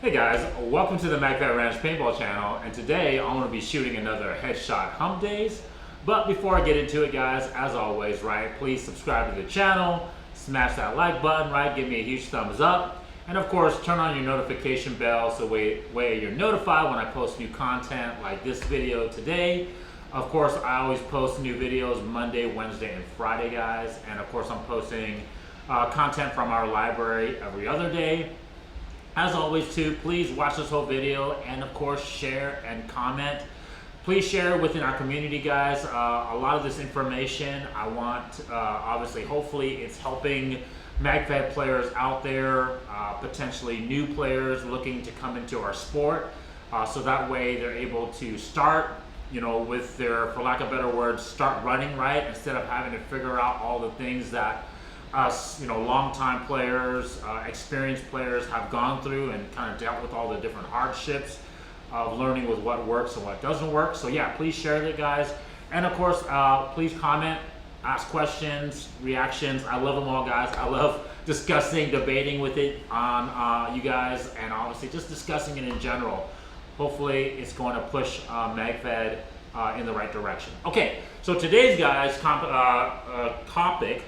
Hey guys, welcome to the Magfed Ranch Paintball channel, and today I'm going to be shooting another headshot Humpdays. But before I get into it guys, as always, right, please subscribe to the channel, smash that like button, right, give me a huge thumbs up, and of course turn on your notification bell so way you're notified when I post new content like this video today. Of course, I always post new videos Monday, Wednesday, and Friday guys, and of course I'm posting content from our library every other day. As always too, please watch this whole video and of course share and comment. Please share within our community guys. A lot of this information I want, obviously hopefully it's helping Magfed players out there, potentially new players looking to come into our sport. So that way they're able to start, you know, with their, for lack of better words, start running right, instead of having to figure out all the things that us, you know, longtime players, experienced players have gone through and kind of dealt with all the different hardships of learning with what works and what doesn't work. So yeah, please share it guys. And of course, please comment, ask questions, reactions. I love them all guys. I love discussing, debating with it on you guys, and obviously just discussing it in general. Hopefully it's going to push Magfed in the right direction. Okay, so today's guys topic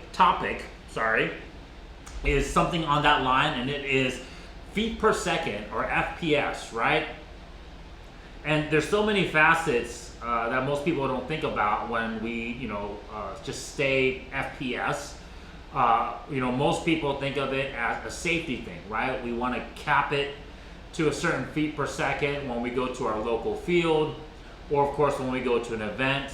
is something on that line, and it is feet per second, or FPS, right? And there's so many facets that most people don't think about when we, you know, just say FPS. You know, most people think of it as a safety thing, right? We want to cap it to a certain feet per second when we go to our local field, or of course when we go to an event.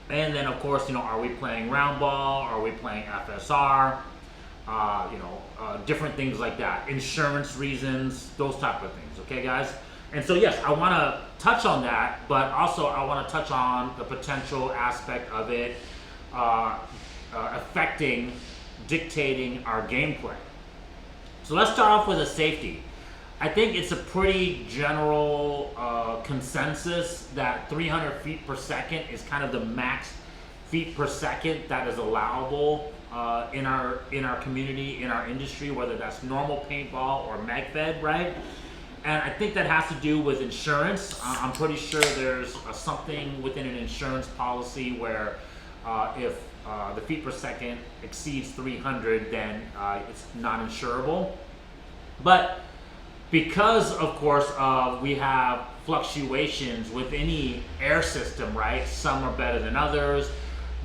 And then of course, you know, are we playing round ball? Are we playing FSR? You know, different things like that. Insurance reasons, those type of things, okay guys? And so yes, I want to touch on that, but also I want to touch on the potential aspect of it affecting, dictating our gameplay. So let's start off with a safety. I think it's a pretty general consensus that 300 feet per second is kind of the max feet per second that is allowable in our community, in our industry, whether that's normal paintball or Magfed, right? And I think that has to do with insurance. I'm pretty sure there's something within an insurance policy where if the feet per second exceeds 300, then it's not insurable. But because of course we have fluctuations with any air system, right? Some are better than others.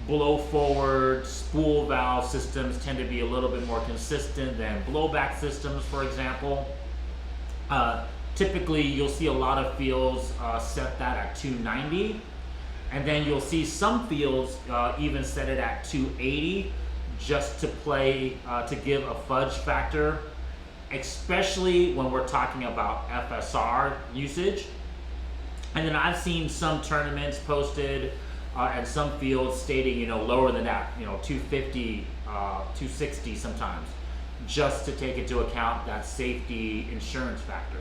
Blow forward, spool valve systems tend to be a little bit more consistent than blowback systems, for example. Typically you'll see a lot of fields set that at 290, and then you'll see some fields even set it at 280 just to play, to give a fudge factor, especially when we're talking about FSR usage. And then I've seen some tournaments posted and some fields stating, you know, lower than that, you know, 250, 260 sometimes, just to take into account that safety insurance factor.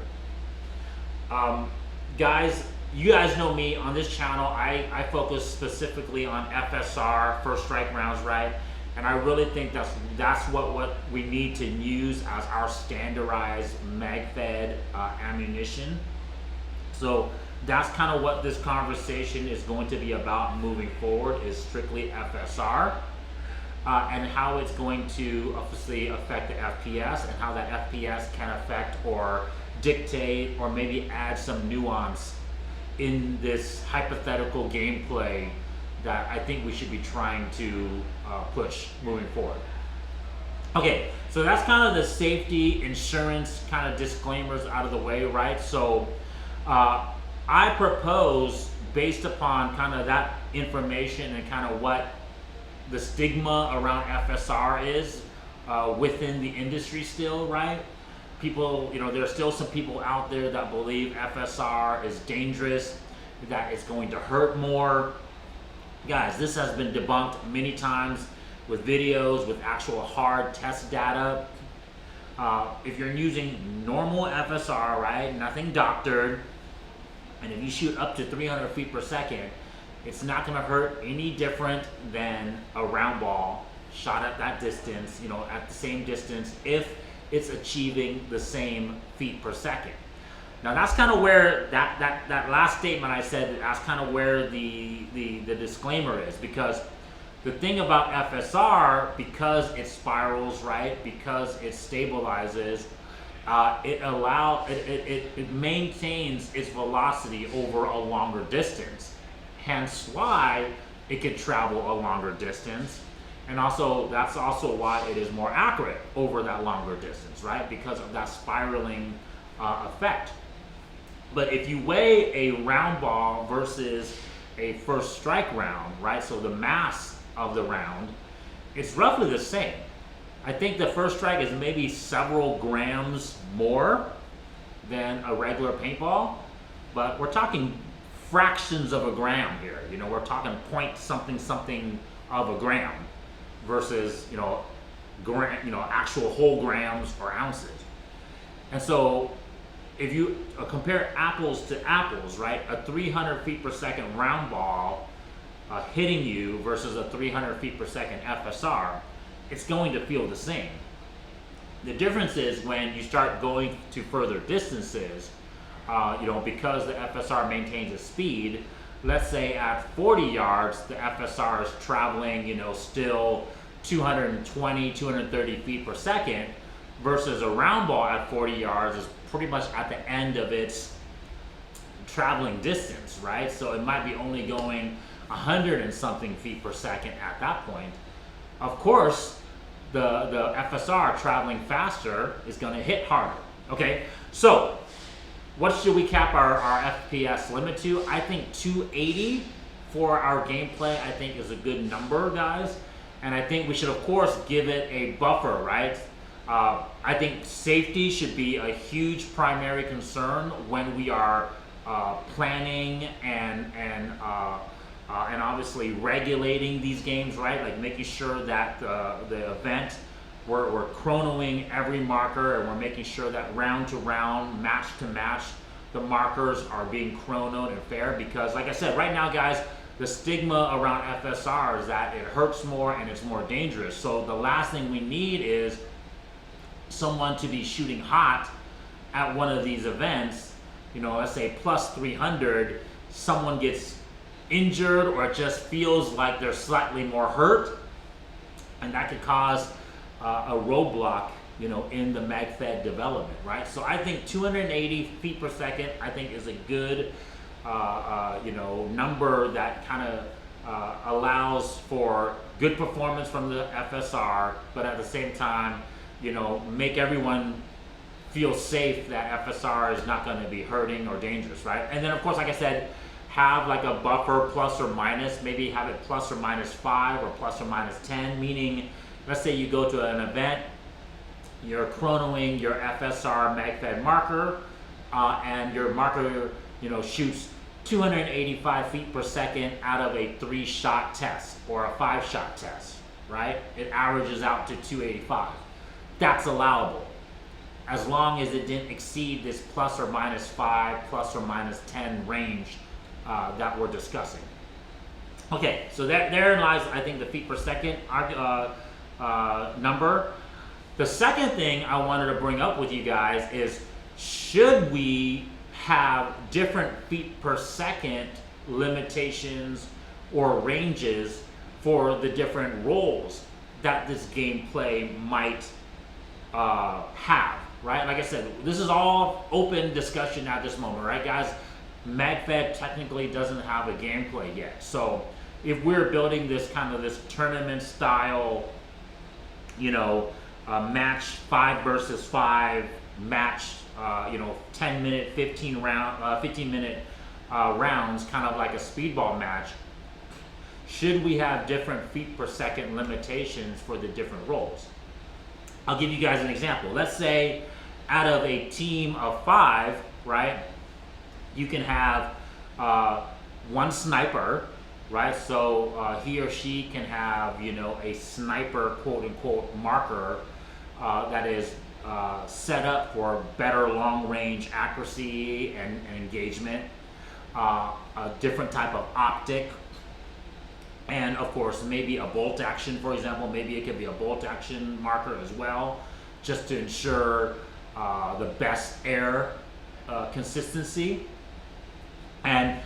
Guys, you guys know me on this channel. I focus specifically on FSR, first strike rounds, right? And I really think that's what we need to use as our standardized Magfed ammunition. So that's kind of what this conversation is going to be about moving forward, is strictly FSR and how it's going to obviously affect the FPS, and how that FPS can affect or dictate or maybe add some nuance in this hypothetical gameplay that I think we should be trying to push moving forward. Okay, so that's kind of the safety insurance kind of disclaimers out of the way, right? So I propose, based upon kind of that information and kind of what the stigma around FSR is within the industry still, right? People, you know, there's still some people out there that believe FSR is dangerous, that it's going to hurt more. Guys, this has been debunked many times with videos, with actual hard test data. If you're using normal FSR, right, nothing doctored, and if you shoot up to 300 feet per second, it's not going to hurt any different than a round ball shot at that distance, you know, at the same distance, if it's achieving the same feet per second. Now that's kind of where that last statement I said, that's kind of where the disclaimer is, because the thing about FSR, because it spirals, right, because it stabilizes, it maintains its velocity over a longer distance, hence why it can travel a longer distance. And also, that's also why it is more accurate over that longer distance, right? Because of that spiraling effect. But if you weigh a round ball versus a first strike round, right? So the mass of the round, it's roughly the same. I think the first strike is maybe several grams more than a regular paintball, but we're talking fractions of a gram here. You know, we're talking point something something of a gram versus, actual whole grams or ounces. And so if you compare apples to apples, right, a 300 feet per second round ball hitting you versus a 300 feet per second FSR, it's going to feel the same. The difference is when you start going to further distances, because the FSR maintains a speed. Let's say at 40 yards, the FSR is traveling, still 220, 230 feet per second, versus a round ball at 40 yards is pretty much at the end of its traveling distance, right? So it might be only going 100 and something feet per second at that point. Of course, the FSR traveling faster is going to hit harder. Okay, so what should we cap our FPS limit to? I think 280 for our gameplay, I think, is a good number, guys. And I think we should, of course, give it a buffer, right? I think safety should be a huge primary concern when we are planning and obviously regulating these games, right? Like making sure that the event, we're chronoing every marker, and we're making sure that round to round, match to match, the markers are being chronoed and fair. Because like I said, right now, guys, the stigma around FSR is that it hurts more and it's more dangerous. So the last thing we need is someone to be shooting hot at one of these events, let's say plus 300, someone gets injured or it just feels like they're slightly more hurt, and that could cause a roadblock, in the Magfed development, right? So I think 280 feet per second, I think, is a good, number that kind of allows for good performance from the FSR, but at the same time, make everyone feel safe that FSR is not going to be hurting or dangerous, right? And then, of course, like I said, have like a buffer plus or minus, maybe have it plus or minus 5 or plus or minus 10, meaning, let's say you go to an event, you're chronoing your FSR Magfed marker, and your marker, shoots 285 feet per second out of a 3-shot test or a 5-shot test, right? It averages out to 285. That's allowable, as long as it didn't exceed this plus or minus 5, plus or minus 10 range that we're discussing. Okay, so therein lies, I think, the feet per second number. The second thing I wanted to bring up with you guys is, should we have different feet per second limitations or ranges for the different roles that this gameplay might have, right? Like I said, this is all open discussion at this moment, right, guys? Magfed technically doesn't have a gameplay yet. So if we're building this kind of this tournament style, match 5 versus 5 match, 10 minute, 15 minute rounds, kind of like a speedball match, should we have different feet per second limitations for the different roles? I'll give you guys an example. Let's say out of a team of 5, right, you can have one sniper, right? So he or she can have, a sniper, quote unquote, marker that is set up for better long range accuracy and engagement, a different type of optic, and of course maybe a bolt action, for example. Maybe it could be a bolt action marker as well, just to ensure the best air consistency. And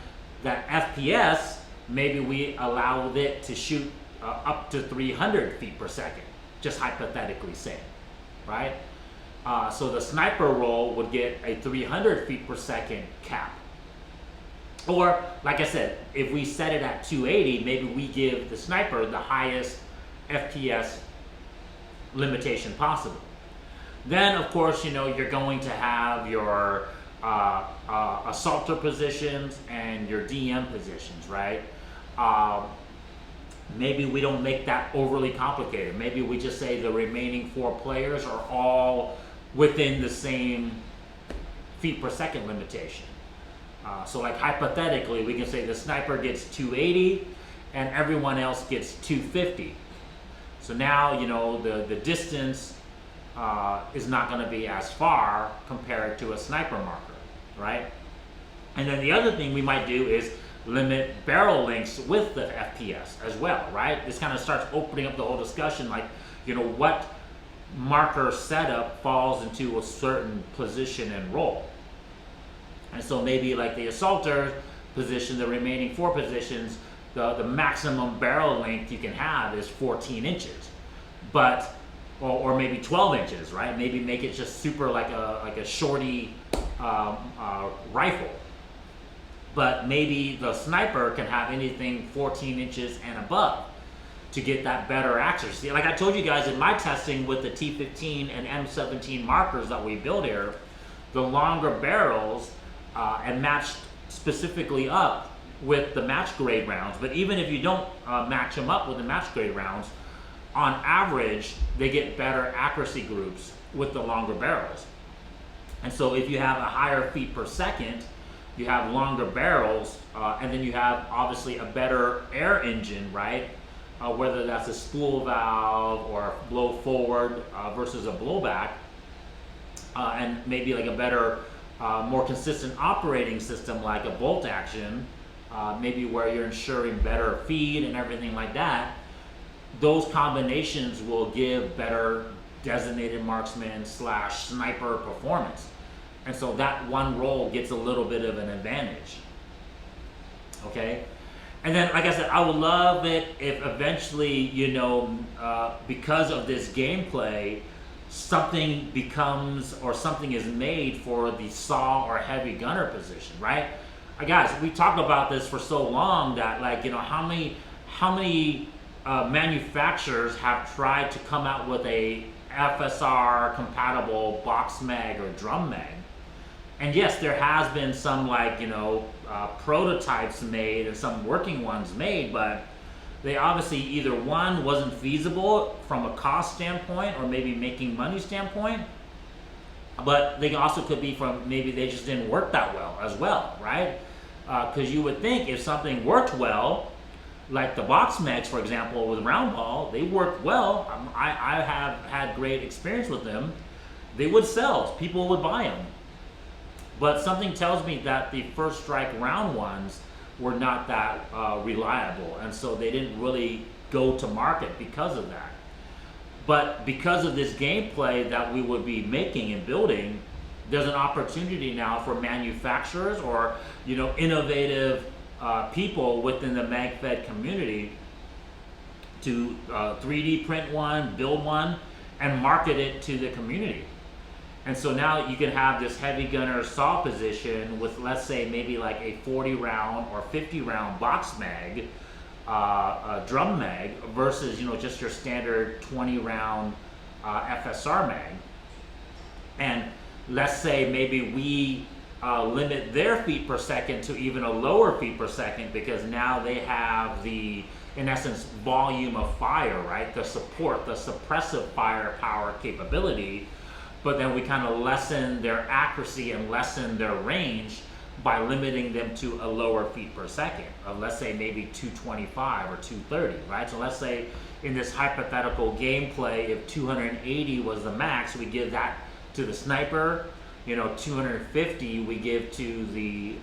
that FPS, maybe we allow it to shoot up to 300 feet per second, just hypothetically saying, right? So the sniper role would get a 300 feet per second cap. Or, like I said, if we set it at 280, maybe we give the sniper the highest FPS limitation possible. Then, of course, you're going to have your assaulter positions and your DM positions, right? Maybe we don't make that overly complicated. Maybe we just say the remaining 4 players are all within the same feet per second limitation. So like hypothetically, we can say the sniper gets 280 and everyone else gets 250. So now, the distance is not going to be as far compared to a sniper marker, right? And then the other thing we might do is limit barrel lengths with the FPS as well, right? This kind of starts opening up the whole discussion, like, what marker setup falls into a certain position and role. And so maybe like the assaulter position, the remaining 4 positions, the maximum barrel length you can have is 14 inches, but or maybe 12 inches, right? Maybe make it just super like a shorty rifle. But maybe the sniper can have anything 14 inches and above to get that better accuracy. Like I told you guys in my testing with the T15 and M17 markers that we build here, the longer barrels and matched specifically up with the match grade rounds. But even if you don't match them up with the match grade rounds, on average, they get better accuracy groups with the longer barrels. And so if you have a higher feet per second, you have longer barrels, and then you have obviously a better air engine, right? Whether that's a spool valve or a blow forward versus a blowback, and maybe like a better, more consistent operating system like a bolt action, maybe where you're ensuring better feed and everything like that. Those combinations will give better designated marksman / sniper performance. And so that one role gets a little bit of an advantage. Okay? And then, like I said, I would love it if eventually, because of this gameplay, something becomes or something is made for the saw or heavy gunner position, right? Guys, we talked about this for so long that, like, how many manufacturers have tried to come out with a FSR compatible box mag or drum mag. And yes, there has been some prototypes made and some working ones made, but they obviously either one wasn't feasible from a cost standpoint or maybe making money standpoint, but they also could be from maybe they just didn't work that well as well, right? Because you would think if something worked well, like the box mags, for example, with round ball, they work well. I have had great experience with them. They would sell. People would buy them. But something tells me that the first strike round ones were not that reliable, and so they didn't really go to market because of that. But because of this gameplay that we would be making and building, there's an opportunity now for manufacturers or innovative people within the Magfed community to 3D print one, build one, and market it to the community. And so now you can have this heavy gunner saw position with, let's say, maybe like a 40 round or 50 round box mag, drum mag, versus just your standard 20 round FSR mag. And let's say maybe we limit their feet per second to even a lower feet per second, because now they have the, in essence, volume of fire, right? The support, the suppressive firepower capability, but then we kind of lessen their accuracy and lessen their range by limiting them to a lower feet per second of, let's say, maybe 225 or 230, right? So let's say in this hypothetical gameplay, if 280 was the max, we give that to the sniper. 250 we give to the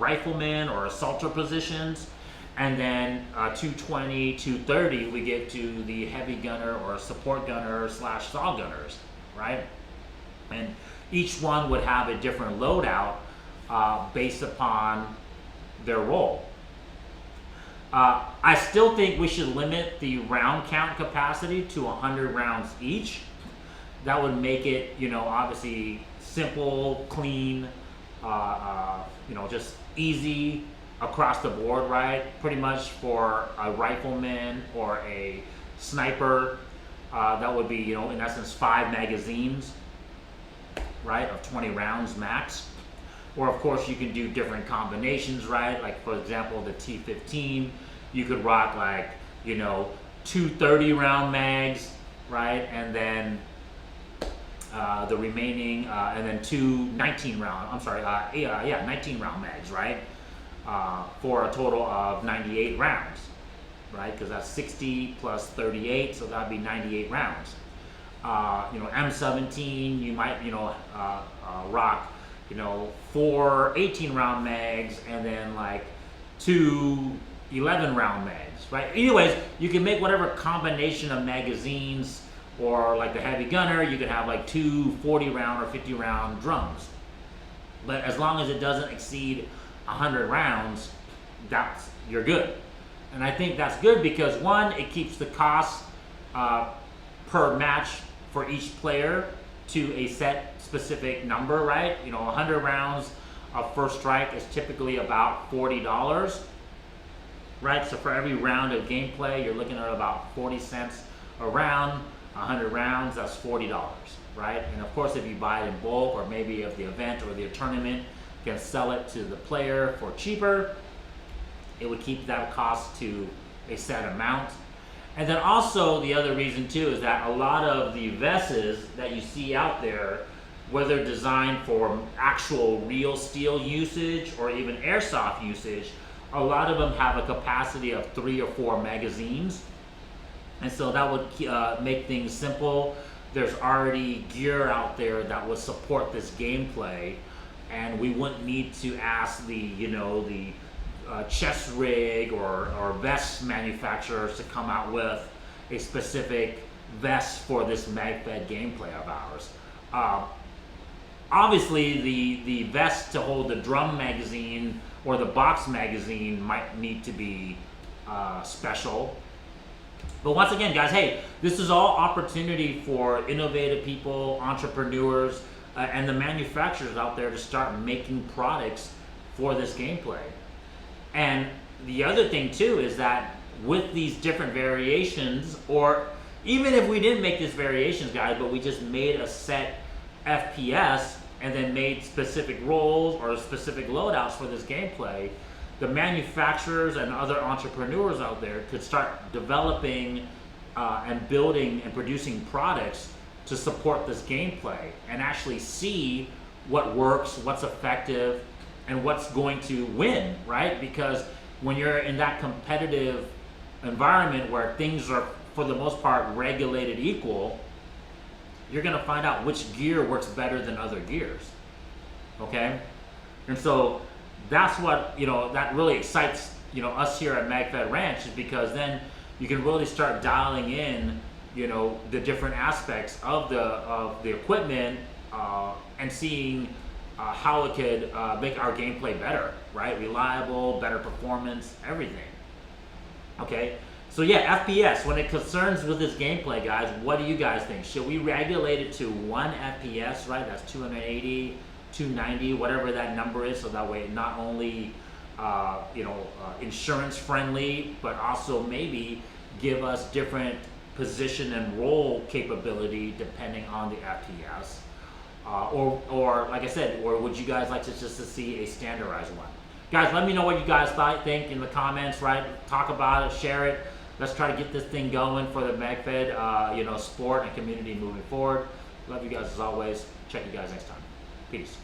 rifleman or assaulter positions, And then 220, 230, we get to the heavy gunner or support gunner / saw gunners, right? And each one would have a different loadout based upon their role. I still think we should limit the round count capacity to 100 rounds each. That would make it, obviously simple, clean, just easy across the board, right? Pretty much for a rifleman or a sniper, that would be, in essence, 5 magazines, right, of 20 rounds max. Or of course you can do different combinations, right? Like for example, the T15, you could rock like, 2 30-round mags, right? And then the remaining, and then 2 19-round, 19-round mags, right? For a total of 98 rounds, right? Because that's 60 plus 38, so that'd be 98 rounds. M17, you might, rock, 4 18-round mags and then like 2 11-round mags, right? Anyways, you can make whatever combination of magazines, or like the heavy gunner, you could have like 2 40-round or 50-round drums. But as long as it doesn't exceed 100 rounds, you're good. And I think that's good because one, it keeps the cost per match for each player to a set specific number, right? 100 rounds of first strike is typically about $40, right? So for every round of gameplay, you're looking at about 40 cents a round. 100 rounds, that's $40, right? And of course, if you buy it in bulk, or maybe if the event or the tournament can sell it to the player for cheaper, it would keep that cost to a set amount. And then also the other reason too is that a lot of the vests that you see out there, whether designed for actual real steel usage or even airsoft usage, a lot of them have a capacity of 3 or 4 magazines. And so that would make things simple. There's already gear out there that would support this gameplay, and we wouldn't need to ask the chest rig or vest manufacturers to come out with a specific vest for this Magfed gameplay of ours. Obviously, the vest to hold the drum magazine or the box magazine might need to be special. But once again, guys, hey, this is all opportunity for innovative people, entrepreneurs, and the manufacturers out there to start making products for this gameplay. And the other thing too is that with these different variations, or even if we didn't make these variations, guys, but we just made a set FPS and then made specific roles or specific loadouts for this gameplay, the manufacturers and other entrepreneurs out there could start developing and building and producing products to support this gameplay and actually see what works, what's effective, and what's going to win, right? Because when you're in that competitive environment where things are, for the most part, regulated equal, you're gonna find out which gear works better than other gears, okay? And so that's what, that really excites, us here at Magfed Ranch, is because then you can really start dialing in, the different aspects of the equipment and seeing how it could make our gameplay better, right? Reliable, better performance, everything. Okay, so yeah, FPS, when it concerns with this gameplay, guys, what do you guys think? Should we regulate it to 1 FPS, right? That's 280, 290, whatever that number is, so that way it not only, insurance friendly, but also maybe give us different position and role capability depending on the FPS. Or like I said, or would you guys like to just to see a standardized one? Guys, let me know what you guys think in the comments, right? Talk about it, share it. Let's try to get this thing going for the Magfed, sport and community moving forward. Love you guys as always. Check you guys next time. Peace.